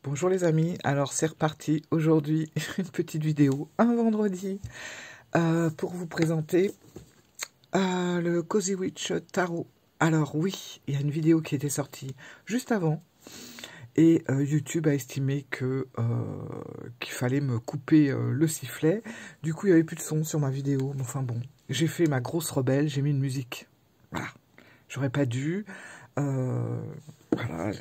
Bonjour les amis, alors c'est reparti, aujourd'hui une petite vidéo, un vendredi, pour vous présenter le Cozy Witch Tarot. Alors oui, il y a une vidéo qui était sortie juste avant, et YouTube a estimé qu'il fallait me couper le sifflet, du coup il n'y avait plus de son sur ma vidéo, mais enfin bon, j'ai fait ma grosse rebelle, j'ai mis une musique, voilà, j'aurais pas dû... Voilà,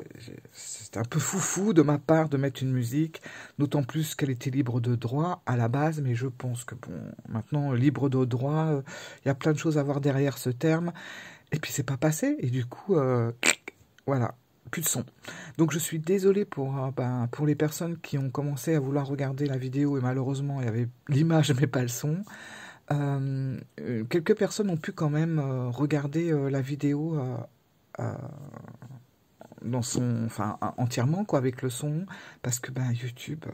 c'était un peu foufou de ma part de mettre une musique, d'autant plus qu'elle était libre de droit à la base, mais je pense que bon, maintenant, libre de droit, il y a plein de choses à voir derrière ce terme, et puis c'est pas passé, et du coup, voilà, plus de son. Donc je suis désolée pour les personnes qui ont commencé à vouloir regarder la vidéo, et malheureusement, il y avait l'image mais pas le son. Quelques personnes ont pu quand même regarder la vidéo entièrement quoi, avec le son, parce que YouTube,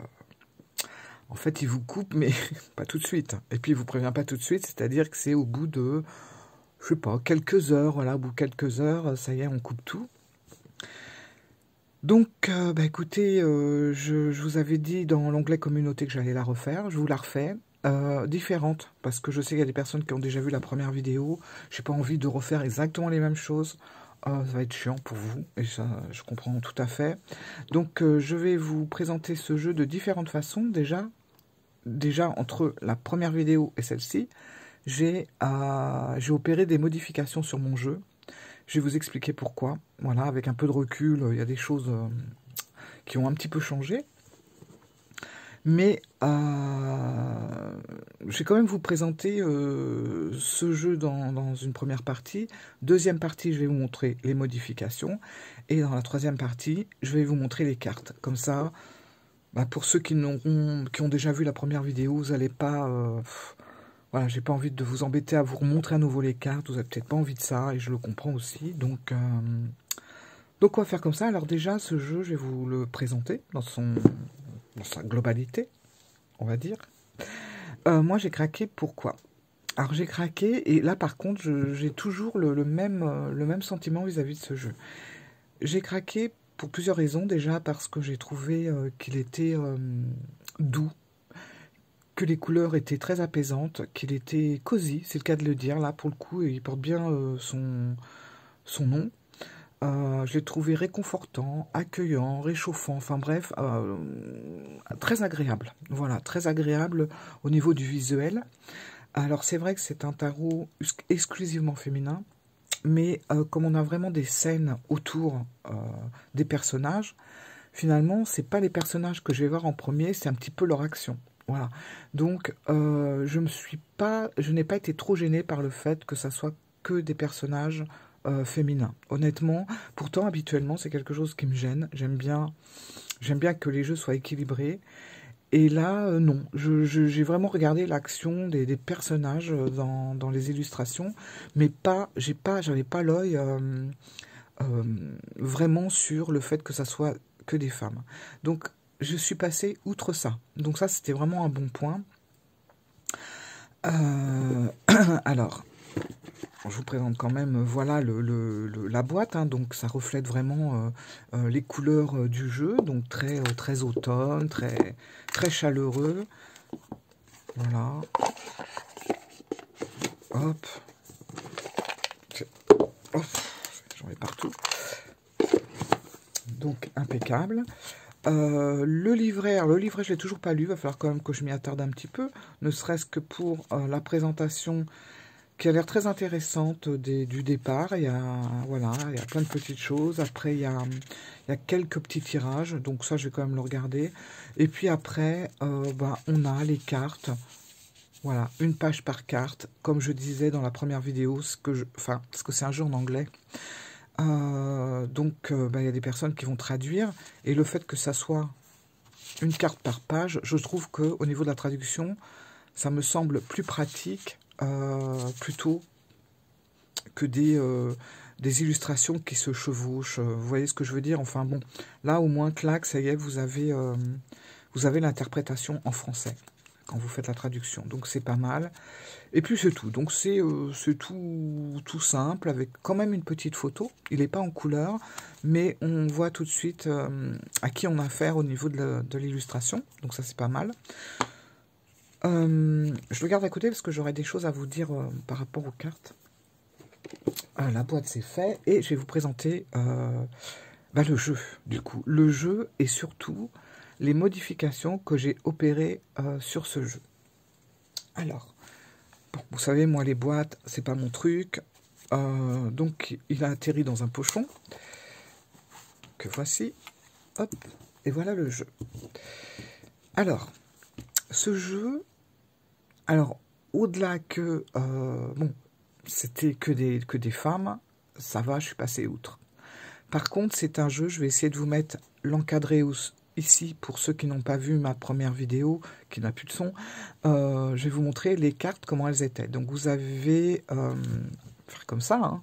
en fait, il vous coupe, mais pas tout de suite. Et puis, il vous prévient pas tout de suite, c'est-à-dire que c'est au bout de, je sais pas, quelques heures, voilà, au bout de quelques heures, ça y est, on coupe tout. Donc, écoutez, je vous avais dit dans l'onglet communauté que j'allais la refaire, je vous la refais. Différente, parce que je sais qu'il y a des personnes qui ont déjà vu la première vidéo, j'ai pas envie de refaire exactement les mêmes choses, ça va être chiant pour vous, et ça je comprends tout à fait. Donc je vais vous présenter ce jeu de différentes façons. Déjà entre la première vidéo et celle-ci, j'ai opéré des modifications sur mon jeu. Je vais vous expliquer pourquoi. Voilà, avec un peu de recul, il y a des choses qui ont un petit peu changé. Mais je vais quand même vous présenter ce jeu dans une première partie. Deuxième partie, je vais vous montrer les modifications. Et dans la troisième partie, je vais vous montrer les cartes. Comme ça, pour ceux qui ont déjà vu la première vidéo, vous n'allez pas... voilà, j'ai pas envie de vous embêter à vous remontrer à nouveau les cartes. Vous n'avez peut-être pas envie de ça, et je le comprends aussi. Donc on va faire comme ça. Alors déjà, ce jeu, je vais vous le présenter dans sa globalité, on va dire. Moi, j'ai craqué, pourquoi? Alors, j'ai craqué, et là, par contre, j'ai toujours le même sentiment vis-à-vis de ce jeu. J'ai craqué pour plusieurs raisons. Déjà, parce que j'ai trouvé qu'il était doux, que les couleurs étaient très apaisantes, qu'il était cosy, c'est le cas de le dire. Là, pour le coup, il porte bien son nom. Je l'ai trouvé réconfortant, accueillant, réchauffant, enfin bref, très agréable. Voilà, très agréable au niveau du visuel. Alors c'est vrai que c'est un tarot exclusivement féminin, mais comme on a vraiment des scènes autour des personnages, finalement, c'est pas les personnages que je vais voir en premier, c'est un petit peu leur action. Voilà. Donc, je n'ai pas été trop gênée par le fait que ça soit que des personnages féminins. Honnêtement, pourtant, habituellement, c'est quelque chose qui me gêne. J'aime bien que les jeux soient équilibrés. Et là, non. J'ai vraiment regardé l'action des personnages dans les illustrations, mais j'avais pas l'œil vraiment sur le fait que ça soit que des femmes. Donc, je suis passée outre ça. Donc ça, c'était vraiment un bon point. Alors, je vous présente quand même, voilà la boîte, hein, donc ça reflète vraiment les couleurs du jeu, donc très automne, très chaleureux. Voilà. Hop. Hop. J'en ai partout. Donc impeccable. Le livret, je l'ai toujours pas lu, il va falloir quand même que je m'y attarde un petit peu, ne serait-ce que pour la présentation qui a l'air très intéressante du départ. Il y a plein de petites choses. Après, il y a quelques petits tirages, donc ça, je vais quand même le regarder. Et puis après, on a les cartes. Voilà, une page par carte, comme je disais dans la première vidéo, parce que c'est un jeu en anglais. Il y a des personnes qui vont traduire, et le fait que ça soit une carte par page, je trouve qu'au niveau de la traduction, ça me semble plus pratique, plutôt que des illustrations qui se chevauchent. Vous voyez ce que je veux dire? Enfin bon, là au moins, clac, ça y est, vous avez l'interprétation en français. quand vous faites la traduction. Donc c'est pas mal. Et puis c'est tout. Donc c'est tout simple, avec quand même une petite photo. Il n'est pas en couleur, mais on voit tout de suite à qui on a affaire au niveau de l'illustration. Donc ça c'est pas mal. Je le garde à côté parce que j'aurai des choses à vous dire par rapport aux cartes. La boîte c'est fait et je vais vous présenter le jeu du coup. Le jeu et surtout les modifications que j'ai opérées sur ce jeu. Alors, bon, vous savez, moi les boîtes, c'est pas mon truc. Donc il a atterri dans un pochon que voici. Hop, et voilà le jeu. Alors, ce jeu, alors au-delà que bon, c'était que des femmes, ça va, je suis passé outre. Par contre, c'est un jeu, je vais essayer de vous mettre l'encadré ici pour ceux qui n'ont pas vu ma première vidéo, qui n'a plus de son. Je vais vous montrer les cartes, comment elles étaient. Donc vous avez, faire comme ça, hein.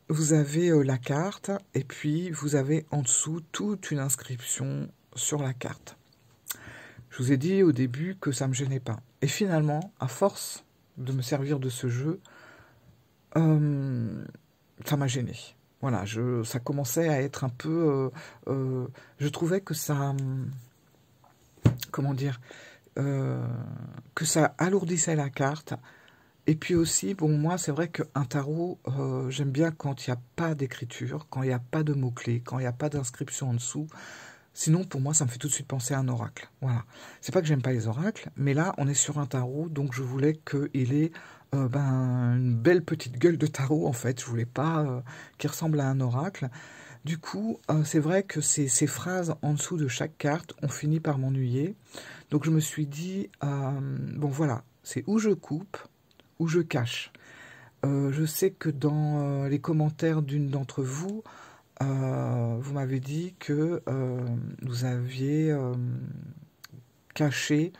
Vous avez la carte et puis vous avez en dessous toute une inscription sur la carte. Je vous ai dit au début que ça ne me gênait pas. Et finalement, à force de me servir de ce jeu, ça m'a gêné. Voilà, ça commençait à être un peu... je trouvais que ça... comment dire, que ça alourdissait la carte. Et puis aussi, bon, moi, c'est vrai qu'un tarot, j'aime bien quand il n'y a pas d'écriture, quand il n'y a pas de mots-clés, quand il n'y a pas d'inscription en dessous. Sinon, pour moi, ça me fait tout de suite penser à un oracle. Voilà. C'est pas que j'aime pas les oracles, mais là, on est sur un tarot, donc je voulais qu'il ait une belle petite gueule de tarot, en fait. Je voulais pas qu'il ressemble à un oracle. Du coup, c'est vrai que ces phrases en dessous de chaque carte ont fini par m'ennuyer. Donc je me suis dit, bon voilà, c'est où je coupe, où je cache. Je sais que dans les commentaires d'une d'entre vous, vous m'avez dit que vous aviez caché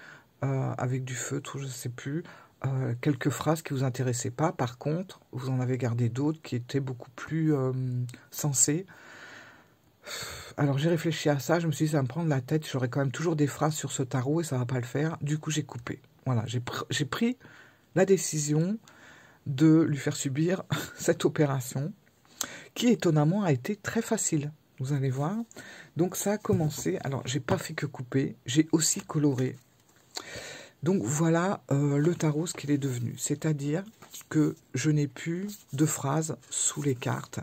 avec du feutre, je ne sais plus, quelques phrases qui ne vous intéressaient pas. Par contre, vous en avez gardé d'autres qui étaient beaucoup plus sensées. Alors j'ai réfléchi à ça, je me suis dit ça va me prendre la tête, j'aurai quand même toujours des phrases sur ce tarot et ça ne va pas le faire. Du coup j'ai coupé. Voilà, j'ai pris la décision de lui faire subir cette opération, qui étonnamment a été très facile, vous allez voir. Donc ça a commencé, alors j'ai pas fait que couper, j'ai aussi coloré. Donc voilà le tarot, ce qu'il est devenu, c'est-à-dire que je n'ai plus de phrases sous les cartes.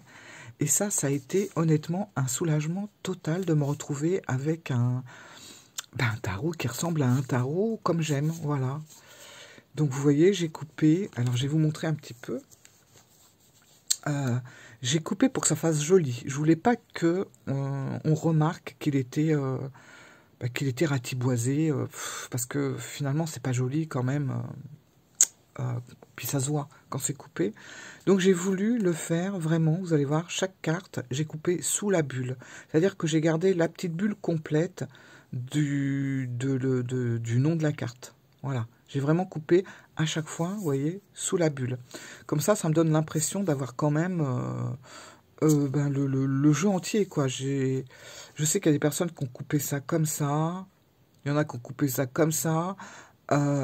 Et ça a été honnêtement un soulagement total de me retrouver avec un tarot qui ressemble à un tarot comme j'aime, voilà. Donc vous voyez, j'ai coupé, alors je vais vous montrer un petit peu. J'ai coupé pour que ça fasse joli. Je voulais pas que on remarque qu'il était ratiboisé, parce que finalement c'est pas joli quand même. Puis ça se voit quand c'est coupé. Donc j'ai voulu le faire vraiment, vous allez voir, chaque carte, j'ai coupé sous la bulle. C'est-à-dire que j'ai gardé la petite bulle complète du nom de la carte. Voilà, j'ai vraiment coupé à chaque fois, vous voyez, sous la bulle. Comme ça me donne l'impression d'avoir quand même le jeu entier, quoi. Je sais qu'il y a des personnes qui ont coupé ça comme ça, il y en a qui ont coupé ça comme ça,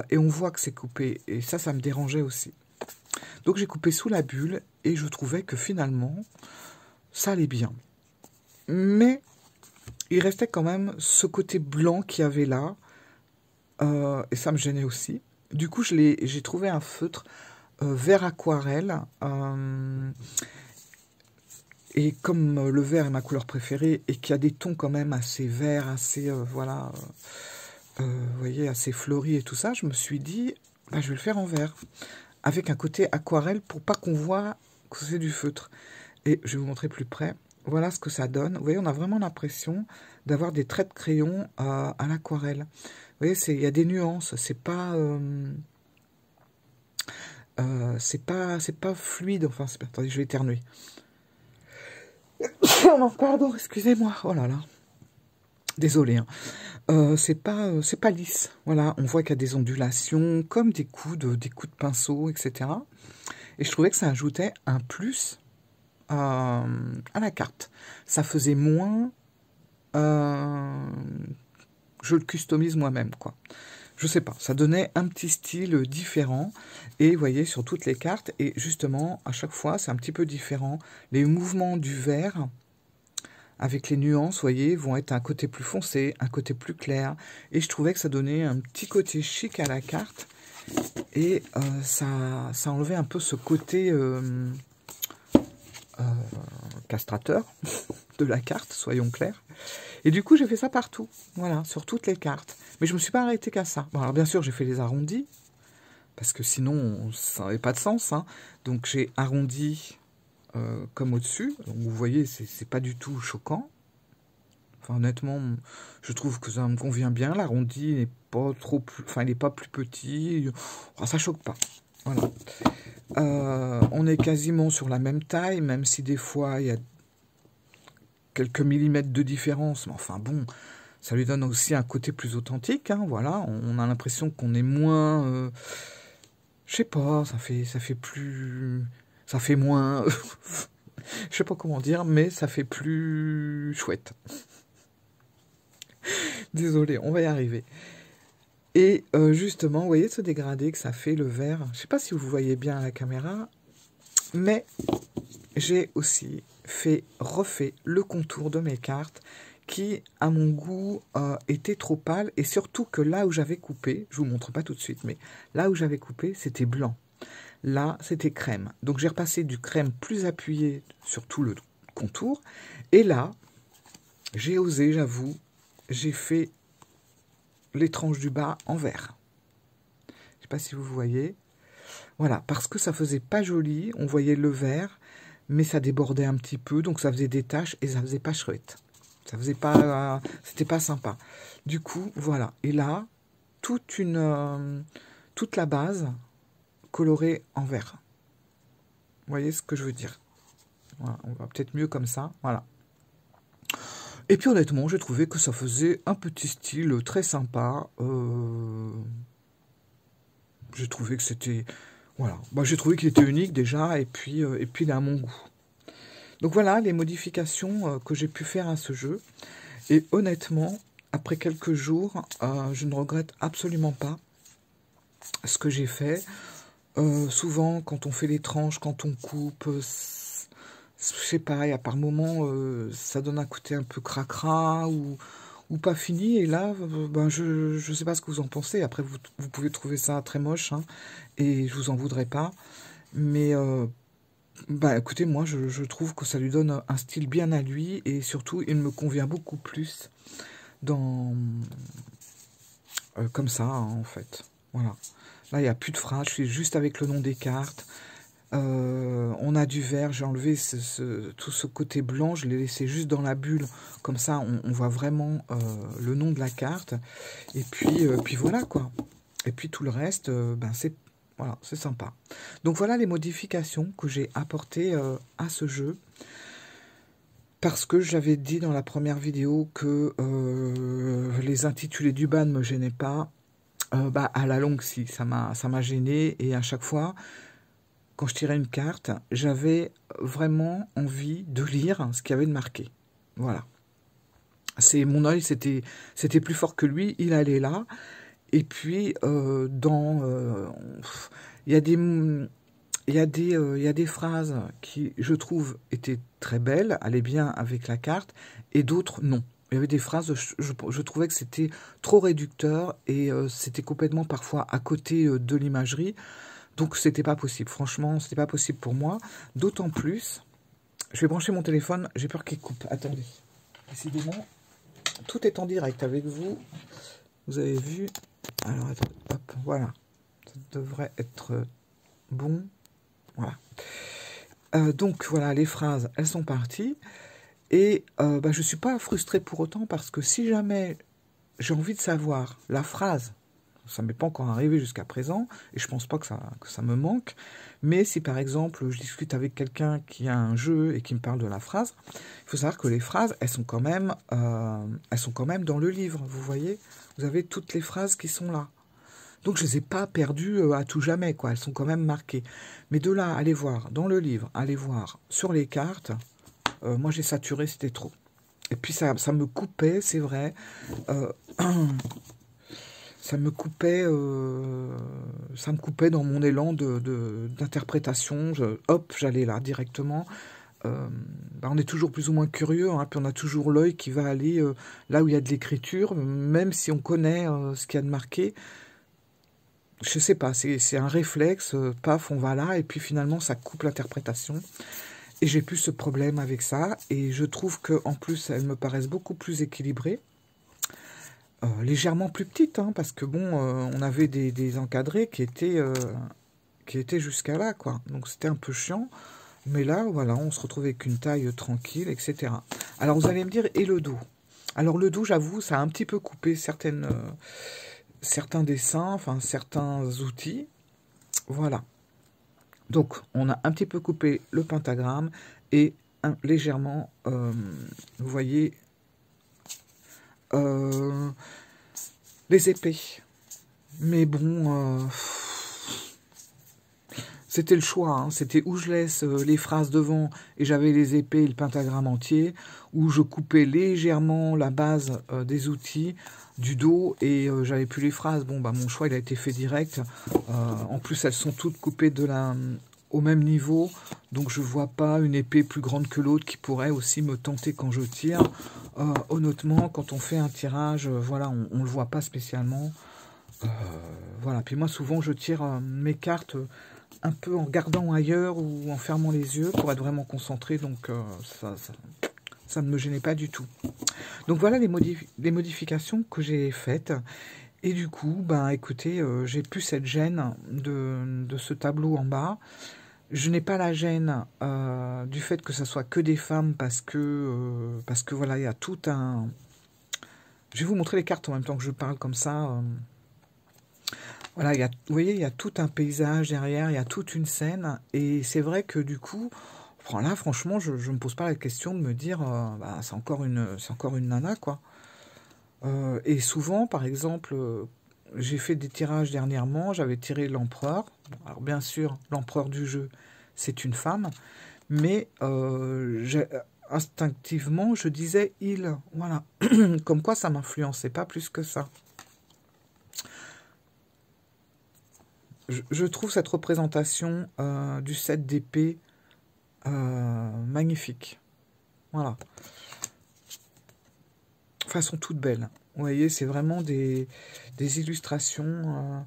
et on voit que c'est coupé, et ça me dérangeait aussi. Donc j'ai coupé sous la bulle, et je trouvais que finalement, ça allait bien. Mais il restait quand même ce côté blanc qu'il y avait là, et ça me gênait aussi. Du coup, j'ai trouvé un feutre vert aquarelle, et comme le vert est ma couleur préférée, et qu'il y a des tons quand même assez verts, assez, voilà, vous voyez, assez fleuris et tout ça, je me suis dit, je vais le faire en vert, avec un côté aquarelle pour pas qu'on voit que c'est du feutre. Et je vais vous montrer plus près. Voilà ce que ça donne. Vous voyez, on a vraiment l'impression d'avoir des traits de crayon à l'aquarelle. Vous voyez, il y a des nuances. C'est pas fluide. Enfin, attendez, je vais éternuer. Non, pardon, excusez-moi. Oh là là. Désolé. Hein. C'est pas lisse. Voilà, on voit qu'il y a des ondulations, comme des coups de pinceau, etc. Et je trouvais que ça ajoutait un plus à la carte. Ça faisait moins... je le customise moi-même, quoi. je sais pas, ça donnait un petit style différent. Et vous voyez, sur toutes les cartes, et justement, à chaque fois, c'est un petit peu différent. Les mouvements du vert, avec les nuances, vous voyez, vont être un côté plus foncé, un côté plus clair. Et je trouvais que ça donnait un petit côté chic à la carte. Et ça enlevait un peu ce côté castrateur de la carte, soyons clairs. Et du coup, j'ai fait ça partout, voilà, sur toutes les cartes. Mais je me suis pas arrêté qu'à ça. Bon, alors bien sûr, j'ai fait les arrondis, parce que sinon, ça n'avait pas de sens. Hein. Donc j'ai arrondi comme au-dessus. Donc vous voyez, c'est pas du tout choquant. Enfin, honnêtement, je trouve que ça me convient bien. L'arrondi n'est pas trop plus... Enfin, il n'est pas plus petit. Oh, ça choque pas. Voilà. On est quasiment sur la même taille, même si des fois, il y a quelques millimètres de différence. Mais enfin, bon, ça lui donne aussi un côté plus authentique. Hein, voilà. On a l'impression qu'on est moins... je sais pas, ça fait plus... Ça fait moins... je sais pas comment dire, mais ça fait plus chouette. Désolé, on va y arriver. Et justement, vous voyez ce dégradé que ça fait, le vert. Je ne sais pas si vous voyez bien à la caméra, mais j'ai aussi refait le contour de mes cartes qui, à mon goût, était trop pâle. Et surtout que là où j'avais coupé, je ne vous montre pas tout de suite, mais là où j'avais coupé, c'était blanc. Là, c'était crème. Donc j'ai repassé du crème plus appuyé sur tout le contour. Et là, j'ai osé, j'avoue, j'ai fait les tranches du bas en vert. Je ne sais pas si vous voyez. Voilà, parce que ça faisait pas joli, on voyait le vert, mais ça débordait un petit peu, donc ça faisait des taches et ça faisait pas chouette. Ça faisait pas, c'était pas sympa. Du coup, voilà. Et là, toute la base colorée en vert. Vous voyez ce que je veux dire? Voilà, on va peut-être mieux comme ça. Voilà. Et puis honnêtement, j'ai trouvé que ça faisait un petit style très sympa. J'ai trouvé que c'était... Voilà. Bah, j'ai trouvé qu'il était unique déjà, et puis il est à mon goût. Donc voilà les modifications que j'ai pu faire à ce jeu. Et honnêtement, après quelques jours, je ne regrette absolument pas ce que j'ai fait. Souvent, quand on fait les tranches, quand on coupe... c'est pareil, à par moment, ça donne un côté un peu cracra ou pas fini. Et là, ben, je ne sais pas ce que vous en pensez. Après, vous pouvez trouver ça très moche, hein, et je vous en voudrais pas. Mais bah, écoutez, moi, je trouve que ça lui donne un style bien à lui. Et surtout, il me convient beaucoup plus dans comme ça, hein, en fait. Voilà. Là, il n'y a plus de phrases. Je suis juste avec le nom des cartes. On a du vert, j'ai enlevé tout ce côté blanc, je l'ai laissé juste dans la bulle, comme ça on voit vraiment le nom de la carte, et puis voilà quoi. Et puis tout le reste, ben voilà, c'est sympa. Donc voilà les modifications que j'ai apportées à ce jeu, parce que j'avais dit dans la première vidéo que les intitulés du bas ne me gênaient pas. Bah, à la longue, si, ça m'a gêné, et à chaque fois... Quand je tirais une carte, j'avais vraiment envie de lire ce qu'il y avait de marqué. Voilà. Mon œil, c'était plus fort que lui, il allait là. Et puis, il y a des phrases qui, je trouve, étaient très belles, allaient bien avec la carte, et d'autres, non. Il y avait des phrases, je trouvais que c'était trop réducteur, et c'était complètement parfois à côté de l'imagerie. Donc, c'était pas possible. Franchement, c'était pas possible pour moi. D'autant plus, je vais brancher mon téléphone. J'ai peur qu'il coupe. Attendez. Décidément, tout est en direct avec vous. Vous avez vu. Alors, attendez. Hop, voilà. Ça devrait être bon. Voilà. Donc, voilà, les phrases, elles sont parties. Et bah, je ne suis pas frustrée pour autant parce que si jamais j'ai envie de savoir la phrase, ça ne m'est pas encore arrivé jusqu'à présent, et je ne pense pas que ça me manque. Mais si par exemple, je discute avec quelqu'un qui a un jeu et qui me parle de la phrase, il faut savoir que les phrases, elles sont quand même dans le livre, vous voyez. Vous avez toutes les phrases qui sont là. Donc je ne les ai pas perdues à tout jamais, quoi. Elles sont quand même marquées. Mais de là, allez voir dans le livre, allez voir sur les cartes, moi j'ai saturé, c'était trop. Et puis ça me coupait, c'est vrai. ça me coupait dans mon élan d'interprétation. Hop, j'allais là directement. On est toujours plus ou moins curieux, hein, puis on a toujours l'œil qui va aller là où il y a de l'écriture, même si on connaît ce qu'il y a de marqué. Je sais pas, c'est un réflexe, paf, on va là, et puis finalement ça coupe l'interprétation. Et j'ai plus ce problème avec ça, et je trouve qu'en plus elles me paraissent beaucoup plus équilibrées. Légèrement plus petites, hein, parce que bon, on avait des encadrés qui étaient jusqu'à là, quoi. Donc c'était un peu chiant. Mais là, voilà, on se retrouve avec une taille tranquille, etc. Alors, vous allez me dire, et le dos? Alors, le dos, j'avoue, ça a un petit peu coupé certains dessins, enfin, certains outils. Voilà. Donc, on a un petit peu coupé le pentagramme et légèrement, vous voyez, les épées. Mais bon... c'était le choix, hein. C'était où je laisse les phrases devant et j'avais les épées et le pentagramme entier, ou je coupais légèrement la base des outils du dos et j'avais plus les phrases. Bon, bah mon choix il a été fait direct. En plus, elles sont toutes coupées au même niveau, donc je vois pas une épée plus grande que l'autre qui pourrait aussi me tenter quand je tire. Honnêtement, quand on fait un tirage, voilà, on le voit pas spécialement. Voilà. Puis moi, souvent, je tire mes cartes un peu en regardant ailleurs ou en fermant les yeux pour être vraiment concentré, donc ça ne me gênait pas du tout. Donc voilà les modifications que j'ai faites, et du coup, ben écoutez, j'ai plus cette gêne de ce tableau en bas. Je n'ai pas la gêne du fait que ça soit que des femmes, parce que voilà, il y a tout un... Je vais vous montrer les cartes en même temps que je parle comme ça. Voilà, vous voyez, il y a tout un paysage derrière, il y a toute une scène, et c'est vrai que du coup, là, franchement, je ne me pose pas la question de me dire, bah, c'est encore une nana, quoi. Et souvent, par exemple, j'ai fait des tirages dernièrement, j'avais tiré l'empereur. Alors bien sûr, l'empereur du jeu, c'est une femme, mais instinctivement, je disais il, voilà. Comme quoi, ça m'influençait pas plus que ça. Je trouve cette représentation du 7 d'épée magnifique. Voilà. Façon toute belle. Vous voyez, c'est vraiment des illustrations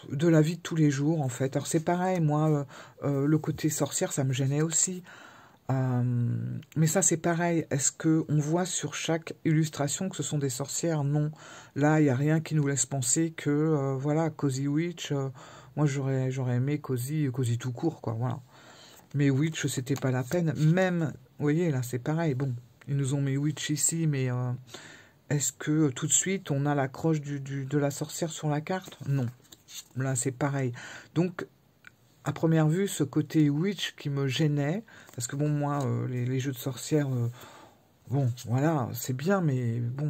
de la vie de tous les jours, en fait. Alors c'est pareil, moi, le côté sorcière, ça me gênait aussi. Mais ça, c'est pareil. Est-ce qu'on voit sur chaque illustration que ce sont des sorcières? Non. Là, il n'y a rien qui nous laisse penser que, voilà, Cozy Witch, moi, j'aurais aimé Cozy tout court, quoi, voilà. Mais Witch, c'était pas la peine. Même, vous voyez, là, c'est pareil. Bon, ils nous ont mis Witch ici, mais est-ce que tout de suite, on a l'accroche de la sorcière sur la carte? Non. Là, c'est pareil. Donc, à première vue, ce côté witch qui me gênait, parce que bon, moi, les jeux de sorcières, bon, voilà, c'est bien, mais bon,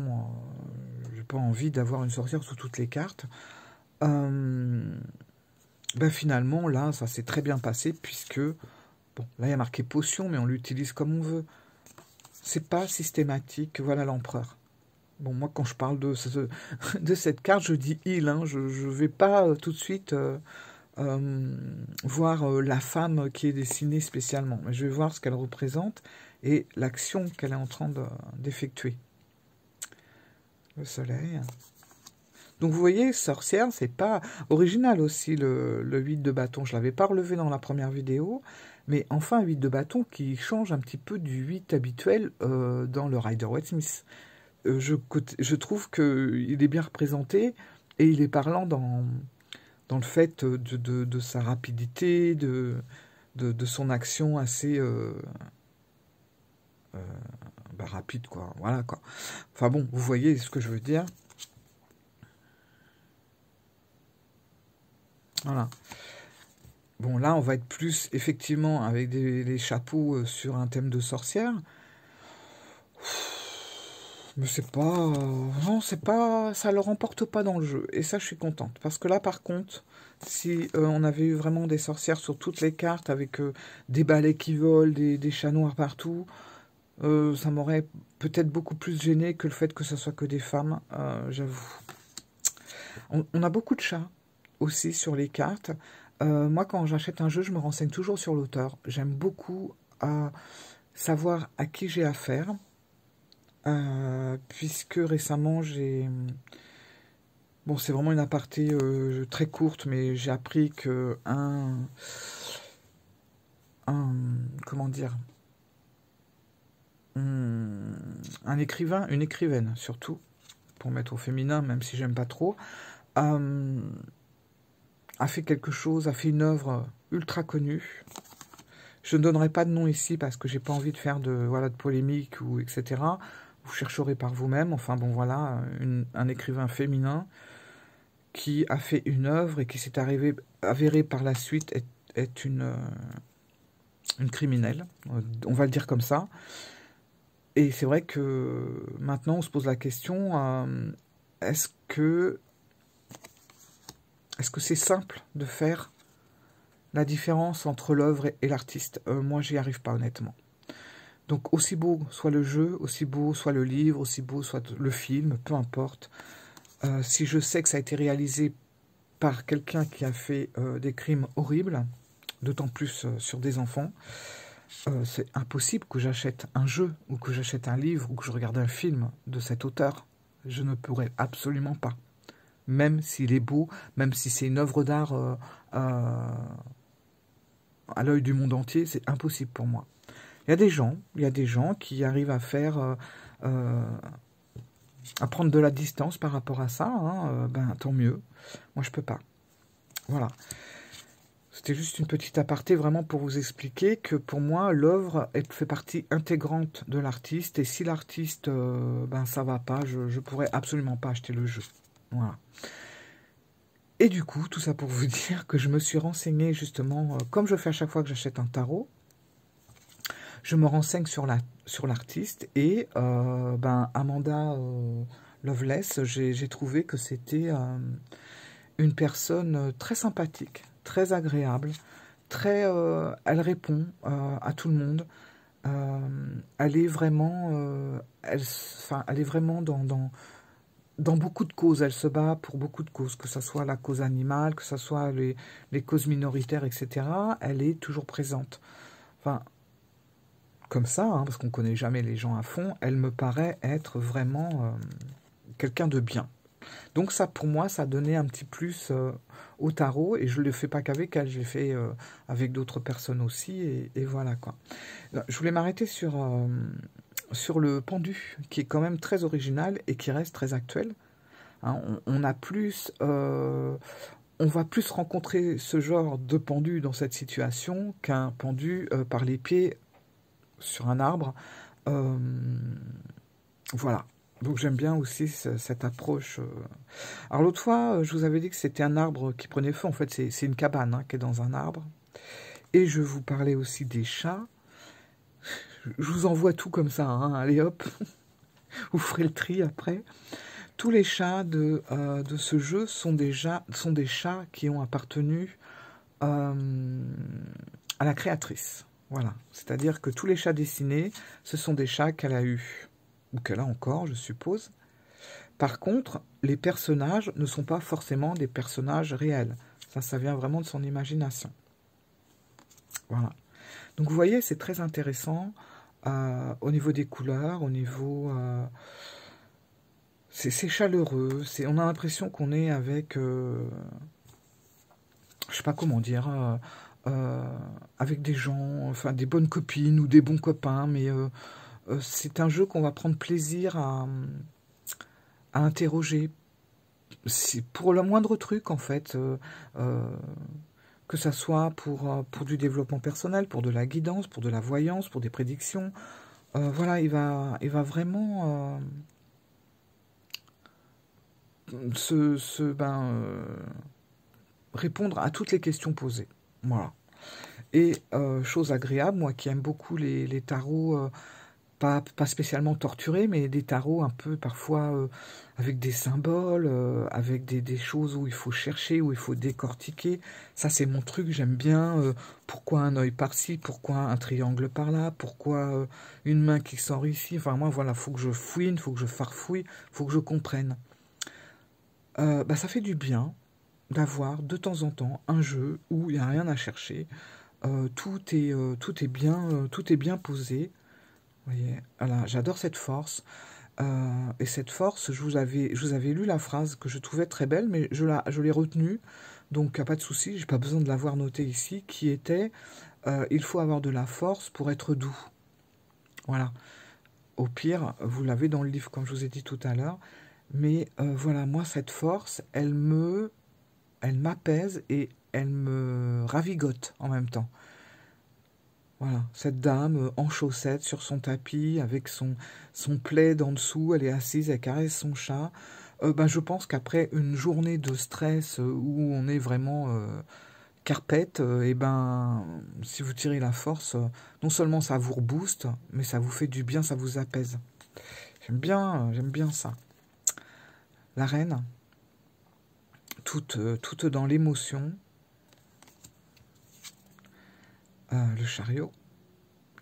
j'ai pas envie d'avoir une sorcière sous toutes les cartes. Ben finalement, là, ça s'est très bien passé, puisque, bon, là, il y a marqué potion, mais on l'utilise comme on veut. C'est pas systématique, voilà l'empereur. Bon, moi, quand je parle de cette carte, je dis il, hein, je vais pas tout de suite... voir la femme qui est dessinée spécialement. Mais je vais voir ce qu'elle représente et l'action qu'elle est en train d'effectuer. Le soleil. Donc vous voyez, sorcière, c'est pas original aussi le 8 de bâton. Je l'avais pas relevé dans la première vidéo, mais enfin un 8 de bâton qui change un petit peu du 8 habituel dans le Rider-Waite-Smith. Je trouve qu'il est bien représenté et il est parlant dans le fait de sa rapidité, de son action assez rapide, quoi. Voilà, quoi. Enfin bon, vous voyez ce que je veux dire. Voilà. Bon, là, on va être plus, effectivement, avec les chapeaux sur un thème de sorcière. Mais c'est pas... non, c'est pas... ça le remporte pas dans le jeu. Et ça, je suis contente. Parce que là, par contre, si on avait eu vraiment des sorcières sur toutes les cartes, avec des balais qui volent, des chats noirs partout, ça m'aurait peut-être beaucoup plus gêné que le fait que ce soit que des femmes, j'avoue. On a beaucoup de chats aussi sur les cartes. Moi, quand j'achète un jeu, je me renseigne toujours sur l'auteur. J'aime beaucoup savoir à qui j'ai affaire, puisque récemment, j'ai... Bon, c'est vraiment une aparté très courte, mais j'ai appris que comment dire, un écrivain, une écrivaine surtout, pour mettre au féminin, même si j'aime pas trop, a fait quelque chose, a fait une œuvre ultra connue. Je ne donnerai pas de nom ici parce que j'ai pas envie de faire de polémique ou etc. Vous chercherez par vous-même. Enfin bon voilà, un écrivain féminin qui a fait une œuvre et qui s'est avéré par la suite est une criminelle. On va le dire comme ça. Et c'est vrai que maintenant on se pose la question, est-ce que c'est simple de faire la différence entre l'œuvre et l'artiste? Moi, j'y arrive pas, honnêtement. Donc, aussi beau soit le jeu, aussi beau soit le livre, aussi beau soit le film, peu importe. Si je sais que ça a été réalisé par quelqu'un qui a fait des crimes horribles, d'autant plus sur des enfants, c'est impossible que j'achète un jeu, ou que j'achète un livre, ou que je regarde un film de cet auteur. Je ne pourrais absolument pas. Même s'il est beau, même si c'est une œuvre d'art à l'œil du monde entier, c'est impossible pour moi. Il y a des gens qui arrivent à faire, à prendre de la distance par rapport à ça, hein, ben tant mieux. Moi, je peux pas. Voilà. C'était juste une petite aparté vraiment pour vous expliquer que pour moi, l'œuvre fait partie intégrante de l'artiste. Et si l'artiste, ben ça va pas, je pourrais absolument pas acheter le jeu. Voilà. Et du coup, tout ça pour vous dire que je me suis renseignée justement, comme je fais à chaque fois que j'achète un tarot, je me renseigne sur l'artiste et ben Amanda Loveless, j'ai trouvé que c'était une personne très sympathique, très agréable, elle répond à tout le monde. Elle est vraiment, elle est vraiment dans beaucoup de causes. Elle se bat pour beaucoup de causes, que ce soit la cause animale, que ce soit les causes minoritaires, etc. Elle est toujours présente. Enfin, comme ça, hein, parce qu'on ne connaît jamais les gens à fond, elle me paraît être vraiment quelqu'un de bien. Donc ça, pour moi, ça donnait un petit plus au tarot, et je ne le fais pas qu'avec elle, je l'ai fait avec d'autres personnes aussi, et voilà quoi. Je voulais m'arrêter sur le pendu, qui est quand même très original et qui reste très actuel. Hein, on a plus, on va plus rencontrer ce genre de pendu dans cette situation qu'un pendu par les pieds sur un arbre. Voilà. Donc j'aime bien aussi cette approche. Alors l'autre fois, je vous avais dit que c'était un arbre qui prenait feu. En fait, c'est une cabane hein, qui est dans un arbre. Et je vous parlais aussi des chats. Je vous envoie tout comme ça. Hein. Allez hop, vous ferez le tri après. Tous les chats de ce jeu sont des chats qui ont appartenu à la créatrice. Voilà. C'est-à-dire que tous les chats dessinés, ce sont des chats qu'elle a eus. Ou qu'elle a encore, je suppose. Par contre, les personnages ne sont pas forcément des personnages réels. Ça vient vraiment de son imagination. Voilà. Donc vous voyez, c'est très intéressant au niveau des couleurs, au niveau... c'est chaleureux, on a l'impression qu'on est avec... je sais pas comment dire... avec des gens, enfin des bonnes copines ou des bons copains, mais... c'est un jeu qu'on va prendre plaisir à interroger. C'est pour le moindre truc, en fait, que ça soit pour du développement personnel, pour de la guidance, pour de la voyance, pour des prédictions. Voilà, il va vraiment répondre à toutes les questions posées. Voilà. Et chose agréable, moi qui aime beaucoup les tarots... Pas spécialement torturés, mais des tarots un peu parfois avec des symboles, avec des choses où il faut chercher, où il faut décortiquer. Ça, c'est mon truc, j'aime bien. Pourquoi un œil par-ci, pourquoi un triangle par-là, pourquoi une main qui sort ici. Enfin, moi, voilà, faut que je fouine, faut que je farfouille, faut que je comprenne. Bah, ça fait du bien d'avoir de temps en temps un jeu où il n'y a rien à chercher. Tout est bien posé. Vous voyez, voilà, j'adore cette force. Et cette force, je vous avais lu la phrase que je trouvais très belle, mais je l'ai retenue, donc pas de souci, j'ai pas besoin de l'avoir notée ici, qui était il faut avoir de la force pour être doux. Voilà. Au pire, vous l'avez dans le livre, comme je vous ai dit tout à l'heure. Mais voilà, moi, cette force, elle m'apaise et elle me ravigote en même temps. Voilà, cette dame en chaussettes sur son tapis, avec son plaid en dessous, elle est assise, elle caresse son chat. Ben, je pense qu'après une journée de stress où on est vraiment carpette, et ben, si vous tirez la force, non seulement ça vous rebooste, mais ça vous fait du bien, ça vous apaise. J'aime bien ça. La reine, toute dans l'émotion. Le chariot,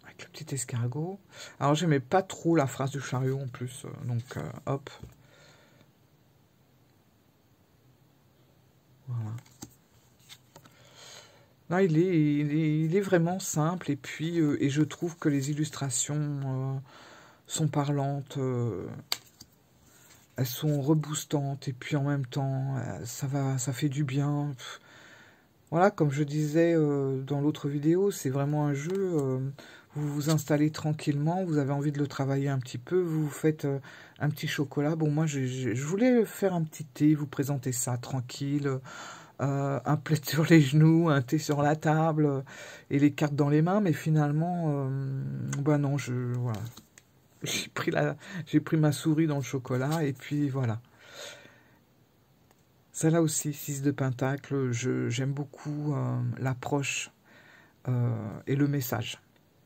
avec le petit escargot. Alors, j'aimais pas trop la phrase du chariot en plus, donc hop. Voilà. Là, il est vraiment simple, et puis et je trouve que les illustrations sont parlantes, elles sont reboostantes, et puis en même temps, ça fait du bien. Voilà, comme je disais dans l'autre vidéo, c'est vraiment un jeu, vous vous installez tranquillement, vous avez envie de le travailler un petit peu, vous vous faites un petit chocolat. Bon, moi, je voulais faire un petit thé, vous présenter ça tranquille, un plaid sur les genoux, un thé sur la table, et les cartes dans les mains, mais finalement, bah non, voilà. J'ai pris ma souris dans le chocolat, et puis voilà. Celle-là aussi, 6 de pentacle, j'aime beaucoup l'approche et le message.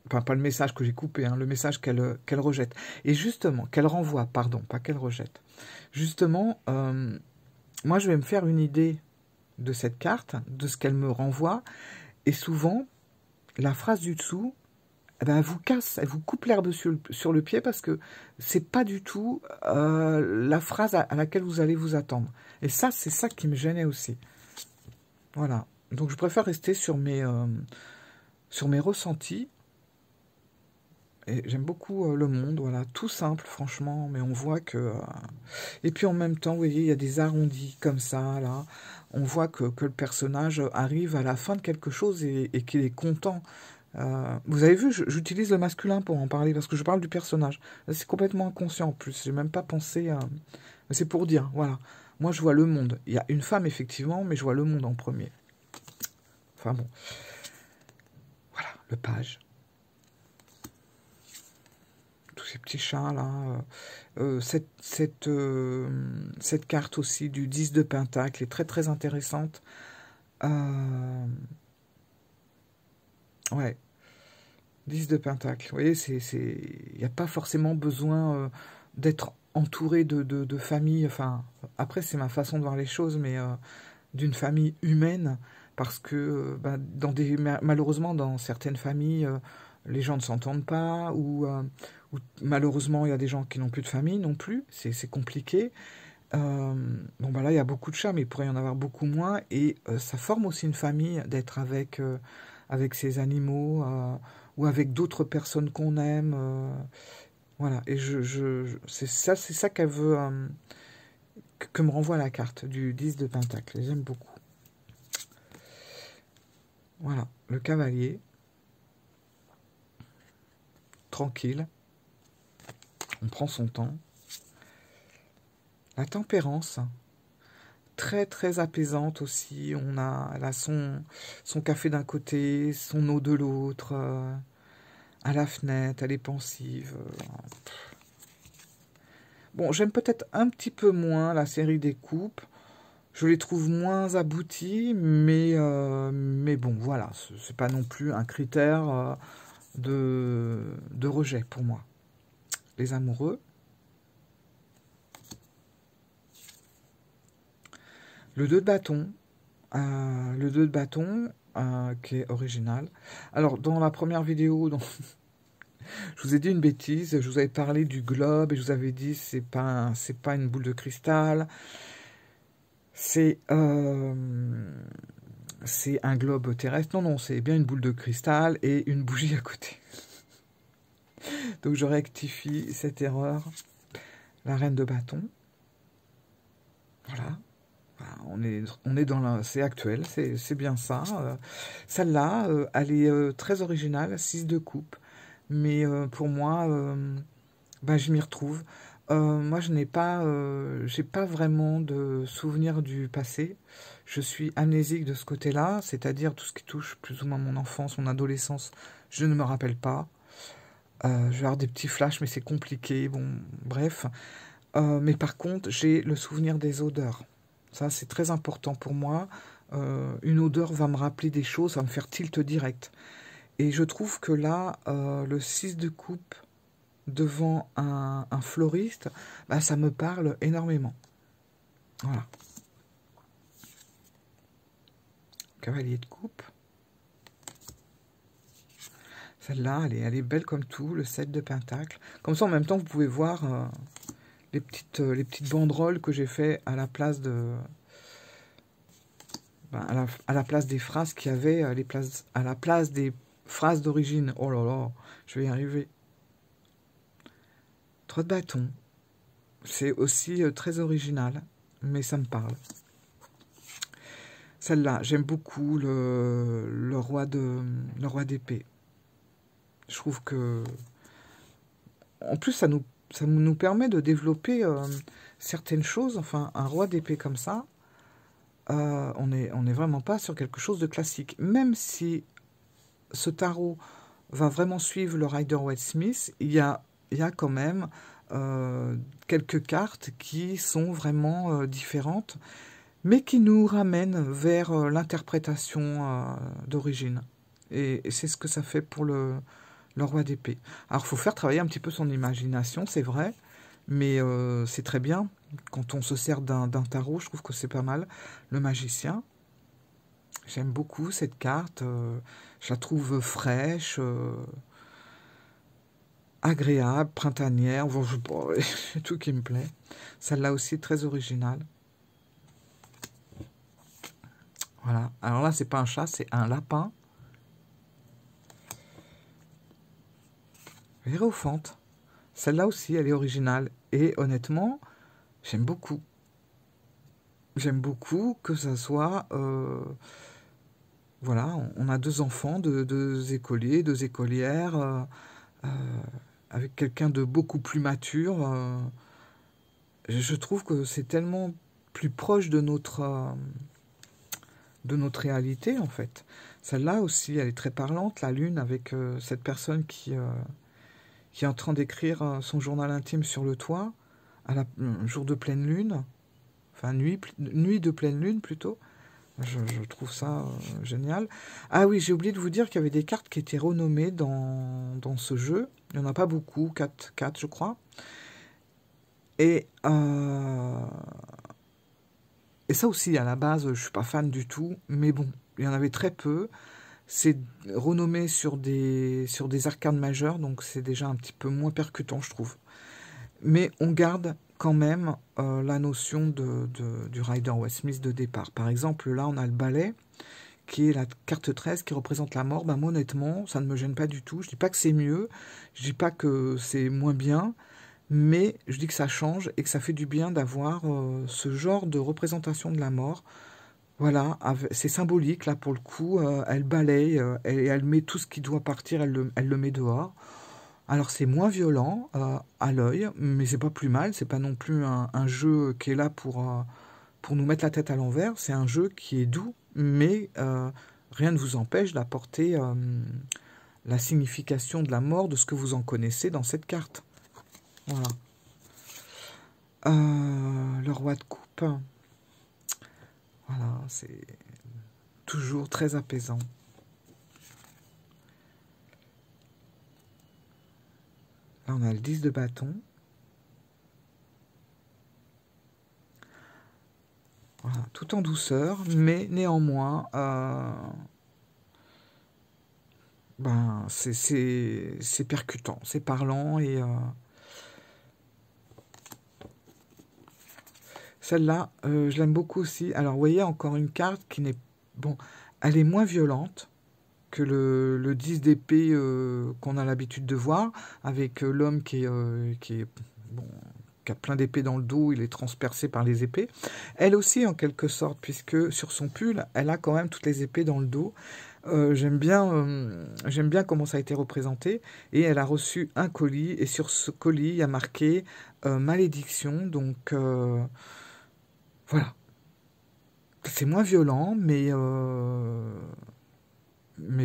Enfin, pas le message que j'ai coupé, hein, le message qu'elle rejette. Et justement, qu'elle renvoie, pardon, pas qu'elle rejette. Justement, moi, je vais me faire une idée de cette carte, de ce qu'elle me renvoie. Et souvent, la phrase du dessous, eh ben, elle vous casse, elle vous coupe l'herbe sur le pied, parce que c'est pas du tout la phrase à laquelle vous allez vous attendre. Et ça, c'est ça qui me gênait aussi. Voilà. Donc, je préfère rester sur mes ressentis. Et j'aime beaucoup le monde, voilà, tout simple, franchement, mais on voit que... Et puis en même temps, vous voyez, il y a des arrondis comme ça, là. On voit que le personnage arrive à la fin de quelque chose et qu'il est content. Vous avez vu, j'utilise le masculin pour en parler, parce que je parle du personnage. C'est complètement inconscient en plus, j'ai même pas pensé à... Mais c'est pour dire, voilà. Moi, je vois le monde. Il y a une femme, effectivement, mais je vois le monde en premier. Enfin bon. Voilà, le page. Tous ces petits chats là, cette carte aussi du 10 de pentacle est très très intéressante. Ouais, 10 de pentacle, vous voyez, il n'y a pas forcément besoin d'être entouré de famille, enfin, après c'est ma façon de voir les choses, mais d'une famille humaine, parce que bah, malheureusement dans certaines familles, les gens ne s'entendent pas, ou malheureusement il y a des gens qui n'ont plus de famille non plus, c'est compliqué. Bon bah là il y a beaucoup de chats, mais il pourrait y en avoir beaucoup moins, et ça forme aussi une famille d'être avec ces animaux, ou avec d'autres personnes qu'on aime. Voilà, et c'est ça qu'elle veut, que me renvoie la carte du 10 de pentacle. J'aime beaucoup. Voilà, le cavalier. Tranquille. On prend son temps. La tempérance. Très très apaisante aussi. Elle a son café d'un côté, son eau de l'autre. À la fenêtre, elle est pensive. Bon, j'aime peut-être un petit peu moins la série des coupes. Je les trouve moins abouties, mais bon, voilà, c'est pas non plus un critère de rejet pour moi. Les amoureux. Le 2 de bâton. Le 2 de bâton, qui est original. Alors, dans la première vidéo, je vous ai dit une bêtise. Je vous avais parlé du globe et je vous avais dit c'est pas une boule de cristal. C'est un globe terrestre. Non, non, c'est bien une boule de cristal et une bougie à côté. Donc je rectifie cette erreur. La reine de bâton. Voilà. On est dans la... C'est actuel, c'est bien ça. Celle-là, elle est très originale, 6 de coupe. Mais pour moi, ben, je m'y retrouve. Moi, j'ai pas vraiment de souvenirs du passé. Je suis amnésique de ce côté-là, c'est-à-dire tout ce qui touche plus ou moins mon enfance, mon adolescence, je ne me rappelle pas. Je vais avoir des petits flashs, mais c'est compliqué. Bon, bref. Mais par contre, j'ai le souvenir des odeurs. Ça, c'est très important pour moi. Une odeur va me rappeler des choses, va me faire tilt direct. Et je trouve que là, le 6 de coupe devant un floriste, bah, ça me parle énormément. Voilà. Cavalier de coupe. Celle-là, elle est belle comme tout, le 7 de pentacle. Comme ça, en même temps, vous pouvez voir les petites banderoles que j'ai fait à la place de... Ben, à la place des phrases qu'il y avait, à la place des phrases d'origine. Oh là là, je vais y arriver. 3 de bâton. C'est aussi très original, mais ça me parle. Celle-là, j'aime beaucoup le roi d'épée. Je trouve que... En plus, ça nous permet de développer certaines choses. Enfin, un roi d'épée comme ça, on est vraiment pas sur quelque chose de classique. Même si ce tarot va vraiment suivre le Rider-Waite-Smith, il y a quand même quelques cartes qui sont vraiment différentes, mais qui nous ramènent vers l'interprétation d'origine. Et c'est ce que ça fait pour le roi d'épée. Alors, il faut faire travailler un petit peu son imagination, c'est vrai, mais c'est très bien. Quand on se sert d'un tarot, je trouve que c'est pas mal. Le magicien, j'aime beaucoup cette carte. Je la trouve fraîche, agréable, printanière. Bon, c'est tout qui me plaît. Celle-là aussi, très originale. Voilà. Alors là, c'est pas un chat, c'est un lapin. Hiérophante. Celle-là aussi, elle est originale. Et honnêtement, j'aime beaucoup. J'aime beaucoup que ça soit... voilà, on a 2 enfants, 2 écoliers, 2 écolières, euh, avec quelqu'un de beaucoup plus mature. Je trouve que c'est tellement plus proche de notre réalité, en fait. Celle-là aussi, elle est très parlante, la lune, avec cette personne qui est en train d'écrire son journal intime sur le toit, un jour de pleine lune, enfin nuit de pleine lune plutôt. Je trouve ça génial. Ah oui, j'ai oublié de vous dire qu'il y avait des cartes qui étaient renommées dans ce jeu. Il n'y en a pas beaucoup, 4 je crois. Et, et ça aussi, à la base, je ne suis pas fan du tout. Mais bon, il y en avait très peu. C'est renommé sur des arcanes majeures, donc c'est déjà un petit peu moins percutant, je trouve. Mais on garde quand même la notion du Rider-Waite-Smith de départ. Par exemple, là, on a le balai, qui est la carte 13, qui représente la mort. Ben, moi, honnêtement, ça ne me gêne pas du tout. Je dis pas que c'est mieux, je dis pas que c'est moins bien, mais je dis que ça change et que ça fait du bien d'avoir ce genre de représentation de la mort. Voilà, c'est symbolique, là, pour le coup. Elle balaye, elle met tout ce qui doit partir, elle le met dehors. Alors c'est moins violent à l'œil, mais c'est pas plus mal. C'est pas non plus un jeu qui est là pour nous mettre la tête à l'envers. C'est un jeu qui est doux, mais rien ne vous empêche d'apporter la signification de la mort de ce que vous en connaissez dans cette carte. Voilà. Le roi de coupe. Voilà, c'est toujours très apaisant. Là, on a le 10 de bâton. Voilà, tout en douceur, mais néanmoins, ben, c'est percutant, c'est parlant et Celle-là, je l'aime beaucoup aussi. Alors, vous voyez, encore une carte qui n'est... Bon, elle est moins violente que le 10 d'épée qu'on a l'habitude de voir, avec l'homme qui est bon, qui a plein d'épées dans le dos, il est transpercé par les épées. Elle aussi, en quelque sorte, puisque sur son pull, elle a quand même toutes les épées dans le dos. J'aime bien comment ça a été représenté. Et elle a reçu un colis, et sur ce colis, il y a marqué malédiction. Donc, voilà. C'est moins violent, mais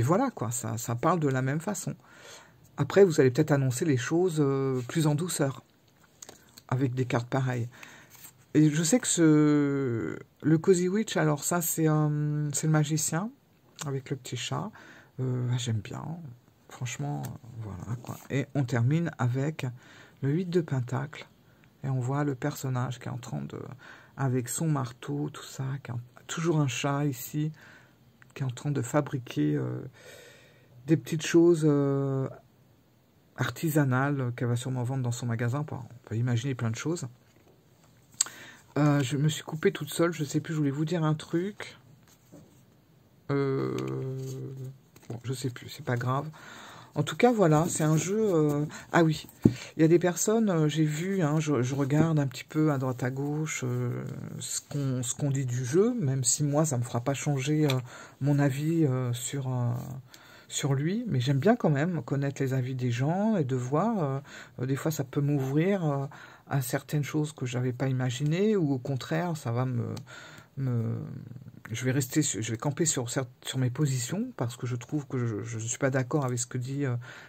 voilà, quoi. Ça parle de la même façon. Après, vous allez peut-être annoncer les choses plus en douceur, avec des cartes pareilles. Et je sais que le Cozy Witch, alors ça, c'est le magicien, avec le petit chat. J'aime bien. Franchement, voilà, quoi. Et on termine avec le 8 de Pentacle. Et on voit le personnage qui est en train de... avec son marteau, tout ça. Toujours un chat ici, qui est en train de fabriquer des petites choses artisanales qu'elle va sûrement vendre dans son magasin. On peut imaginer plein de choses. Je me suis coupée toute seule, je sais plus, je voulais vous dire un truc. Bon, je sais plus, c'est pas grave. En tout cas, voilà, c'est un jeu... Ah oui, il y a des personnes, j'ai vu, hein, je regarde un petit peu à droite à gauche ce qu'on dit du jeu, même si moi, ça me fera pas changer mon avis sur lui, mais j'aime bien quand même connaître les avis des gens et de voir, des fois ça peut m'ouvrir à certaines choses que j'avais pas imaginées, ou au contraire, ça va je vais camper sur mes positions, parce que je trouve que je ne suis pas d'accord avec ce que dit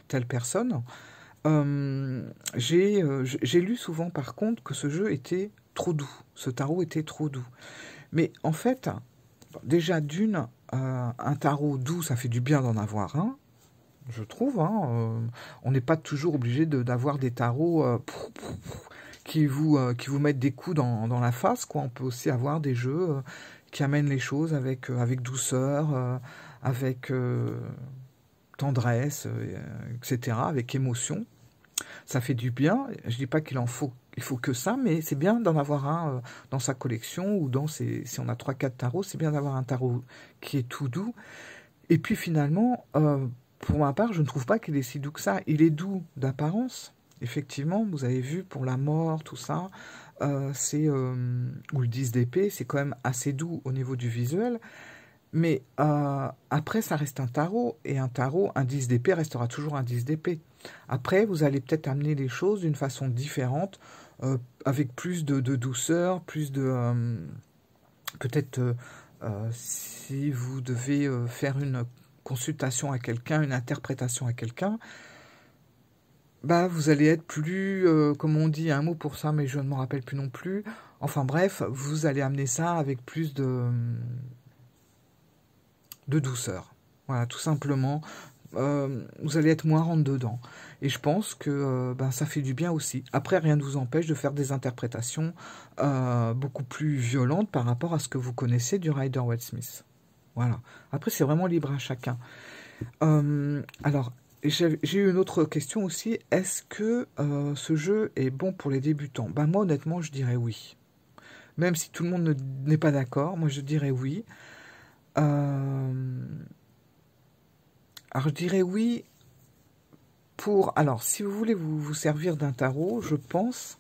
telle personne. J'ai lu souvent, par contre, que ce jeu était trop doux, ce tarot était trop doux. Mais en fait, déjà d'une, un tarot doux, ça fait du bien d'en avoir un, je trouve. Hein, on n'est pas toujours obligé d'avoir des tarots qui vous mettent des coups dans la face, quoi. On peut aussi avoir des jeux qui amènent les choses avec douceur, avec tendresse, etc., avec émotion. Ça fait du bien. Je dis pas il faut que ça, mais c'est bien d'en avoir un dans sa collection, ou si on a 3-4 tarots, c'est bien d'avoir un tarot qui est tout doux. Et puis finalement, pour ma part, je ne trouve pas qu'il est si doux que ça. Il est doux d'apparence. Effectivement, vous avez vu, pour la mort, tout ça, ou le 10 d'épée, c'est quand même assez doux au niveau du visuel. Mais après, ça reste un tarot, et un 10 d'épée restera toujours un 10 d'épée. Après, vous allez peut-être amener les choses d'une façon différente, avec plus de douceur, plus de... peut-être, si vous devez faire une consultation à quelqu'un, une interprétation à quelqu'un, bah, vous allez être plus, comme on dit, un mot pour ça, mais je ne m'en rappelle plus non plus. Enfin bref, vous allez amener ça avec plus de douceur. Voilà, tout simplement. Vous allez être moins rentre dedans. Et je pense que ça fait du bien aussi. Après, rien ne vous empêche de faire des interprétations beaucoup plus violentes par rapport à ce que vous connaissez du Rider-Waite-Smith. Voilà. Après, c'est vraiment libre à chacun. Alors, j'ai eu une autre question aussi. Est-ce que ce jeu est bon pour les débutants? Moi, honnêtement, je dirais oui. Même si tout le monde n'est pas d'accord, moi, je dirais oui. Alors, je dirais oui pour... Alors, si vous voulez vous servir d'un tarot, je pense...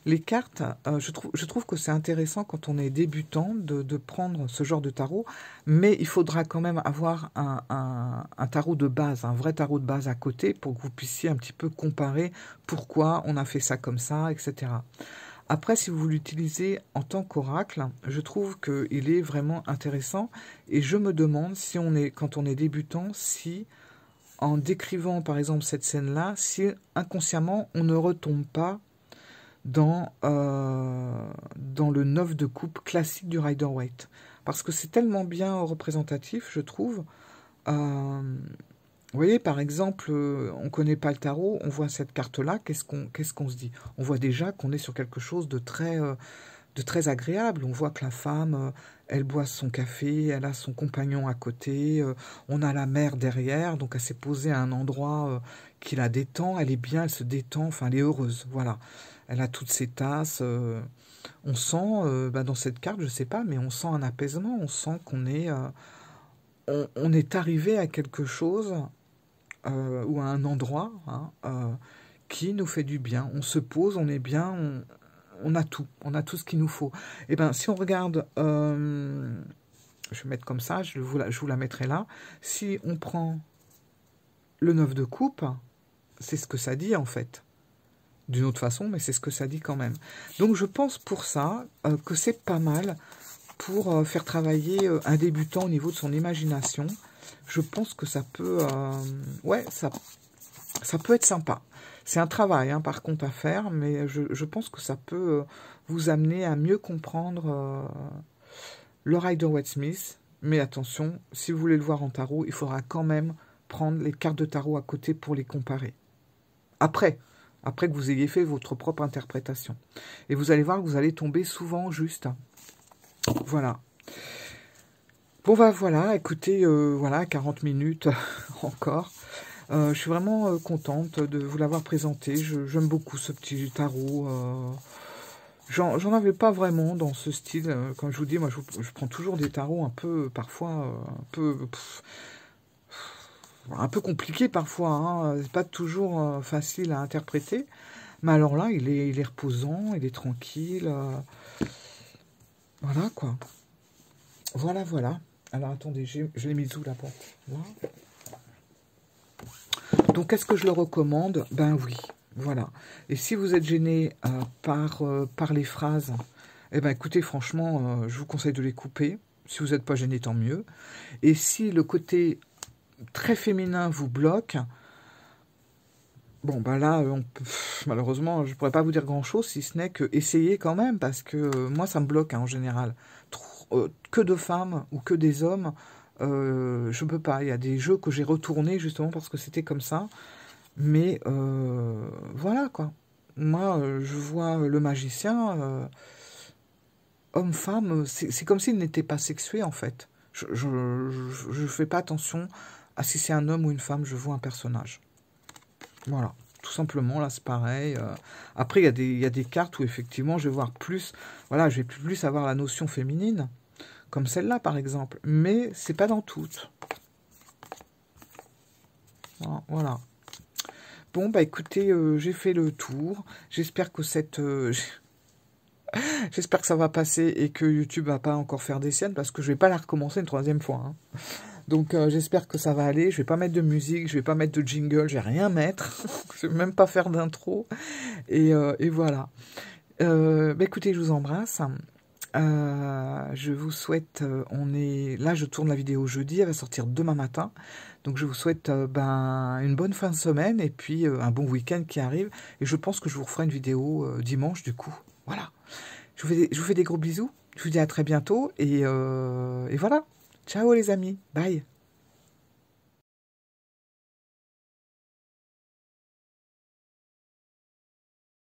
Les cartes, je trouve que c'est intéressant quand on est débutant de prendre ce genre de tarot, mais il faudra quand même avoir un tarot de base, un vrai tarot de base à côté, pour que vous puissiez un petit peu comparer pourquoi on a fait ça comme ça, etc. Après, si vous l'utilisez en tant qu'oracle, je trouve qu'il est vraiment intéressant, et je me demande si quand on est débutant, si en décrivant par exemple cette scène-là, si inconsciemment on ne retombe pas dans le 9 de coupe classique du Rider-Waite. Parce que c'est tellement bien représentatif, je trouve. Vous voyez, par exemple, on ne connaît pas le tarot, on voit cette carte-là, qu'est-ce qu'on se dit? On voit déjà qu'on est sur quelque chose de très agréable. On voit que la femme, elle boit son café, elle a son compagnon à côté, on a la mer derrière, donc elle s'est posée à un endroit qui la détend, elle est bien, elle se détend, enfin elle est heureuse, voilà. Elle a toutes ses tasses, on sent, dans cette carte, je sais pas, mais on sent un apaisement, on sent qu'on est, on est arrivé à quelque chose, ou à un endroit, hein, qui nous fait du bien. On se pose, on est bien, on a tout ce qu'il nous faut. Et ben, si on regarde, je vais mettre comme ça, je vous la mettrai là. Si on prend le 9 de coupe, c'est ce que ça dit en fait. D'une autre façon, mais c'est ce que ça dit quand même. Donc je pense pour ça que c'est pas mal pour faire travailler un débutant au niveau de son imagination. Je pense que ça peut, ouais, ça peut être sympa. C'est un travail, hein, par contre, à faire, mais je pense que ça peut vous amener à mieux comprendre le Rider-Waite-Smith. Mais attention, si vous voulez le voir en tarot, il faudra quand même prendre les cartes de tarot à côté pour les comparer. Après que vous ayez fait votre propre interprétation. Et vous allez voir que vous allez tomber souvent juste. Voilà. Bon, bah voilà, écoutez, voilà, 40 minutes encore. Je suis vraiment contente de vous l'avoir présenté. J'aime beaucoup ce petit tarot. J'en avais pas vraiment dans ce style. Comme je vous dis, moi, je prends toujours des tarots un peu, parfois, un peu compliqués parfois. Hein. C'est pas toujours facile à interpréter. Mais alors là, il est reposant, il est tranquille. Voilà, quoi. Voilà, voilà. Alors, attendez, je l'ai mis où, la porte? Voilà. Donc, est-ce que je le recommande? Ben oui, voilà. Et si vous êtes gêné par les phrases, eh ben écoutez, franchement, je vous conseille de les couper. Si vous n'êtes pas gêné, tant mieux. Et si le côté très féminin vous bloque, bon, ben là, malheureusement, je ne pourrais pas vous dire grand-chose, si ce n'est que essayez quand même, parce que moi, ça me bloque, hein, en général. Que de femmes ou que des hommes, je peux pas. Il y a des jeux que j'ai retournés justement parce que c'était comme ça. Mais voilà quoi. Moi, je vois le magicien, homme-femme, c'est comme s'il n'était pas sexué en fait. Je fais pas attention à si c'est un homme ou une femme, je vois un personnage. Voilà. Tout simplement, là, c'est pareil. Après, il y a des cartes où, effectivement, je vais voir plus... Voilà, je vais plus avoir la notion féminine, comme celle-là, par exemple. Mais c'est pas dans toutes. Voilà. Bon, bah, écoutez, j'ai fait le tour. J'espère que j'espère que ça va passer et que YouTube va pas encore faire des siennes, parce que je vais pas la recommencer une troisième fois, hein. Donc j'espère que ça va aller. Je vais pas mettre de musique, je vais pas mettre de jingle, je vais rien mettre. Je vais même pas faire d'intro. Et voilà. Bah, écoutez, je vous embrasse. Je vous souhaite, là je tourne la vidéo jeudi, elle va sortir demain matin. Donc je vous souhaite une bonne fin de semaine et puis un bon week-end qui arrive. Et je pense que je vous referai une vidéo dimanche du coup. Voilà. Je vous fais des gros bisous. Je vous dis à très bientôt et voilà. Ciao les amis. Bye.